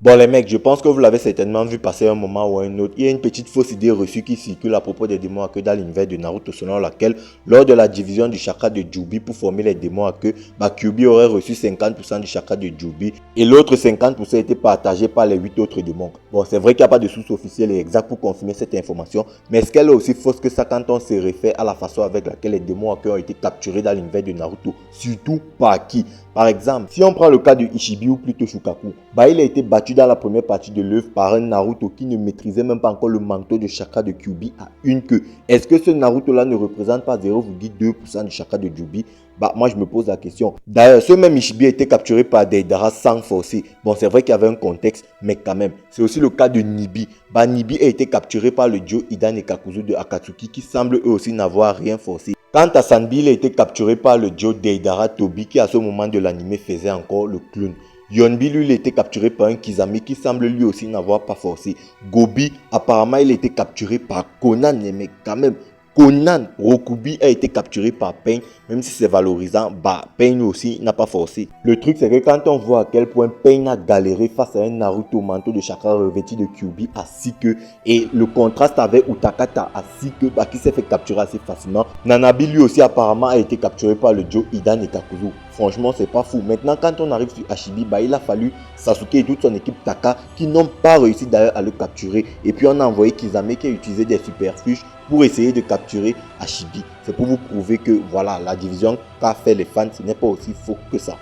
Bon les mecs, je pense que vous l'avez certainement vu passer un moment ou un autre. Il y a une petite fausse idée reçue qui circule à propos des démons à queue dans l'univers de Naruto selon laquelle lors de la division du chakra de Jubi pour former les démons à queue, Kyuubi aurait reçu 50% du chakra de Jubi et l'autre 50% était partagé par les 8 autres démons. Bon, c'est vrai qu'il n'y a pas de source officielle et exacte pour confirmer cette information, mais est-ce qu'elle est aussi fausse que ça quand on se réfère à la façon avec laquelle les démons à queue ont été capturés dans l'univers de Naruto? Surtout par qui? Par exemple, si on prend le cas de Ishibi ou plutôt Shukaku, il a été battu dans la première partie de l'œuvre par un Naruto qui ne maîtrisait même pas encore le manteau de chakra de Kyuubi à une queue. Est-ce que ce Naruto là ne représente pas 0,2% du chakra de Jubi? Moi je me pose la question. D'ailleurs, ce même Ishibi a été capturé par Deidara sans forcer. Bon, c'est vrai qu'il y avait un contexte, mais quand même. C'est aussi le cas de Nibi. Nibi a été capturé par le duo Idan et Kakuzu de Akatsuki qui semblent eux aussi n'avoir rien forcé. Quant à Sanbi, il a été capturé par le duo Deidara Tobi qui à ce moment de l'anime faisait encore le clown. Yonbi, lui, il a été capturé par un Kizami qui semble lui aussi n'avoir pas forcé. Gobi, apparemment, il a été capturé par Conan, mais quand même, Conan. Rokubi a été capturé par Pain, même si c'est valorisant, Pain aussi n'a pas forcé. Le truc, c'est que quand on voit à quel point Pain a galéré face à un Naruto manteau de chakra revêtu de Kyuubi à 6 queues, et le contraste avec Utakata à 6 queues, qui s'est fait capturer assez facilement. Nanabi, lui aussi, apparemment, a été capturé par le duo Idan et Kakuzu. Franchement, c'est pas fou. Maintenant, quand on arrive sur Hashibi, il a fallu Sasuke et toute son équipe Taka qui n'ont pas réussi d'ailleurs à le capturer. Et puis, on a envoyé Kizame qui a utilisé des superfuges pour essayer de capturer Hashibi. C'est pour vous prouver que voilà, la division qu'a fait les fans, ce n'est pas aussi faux que ça.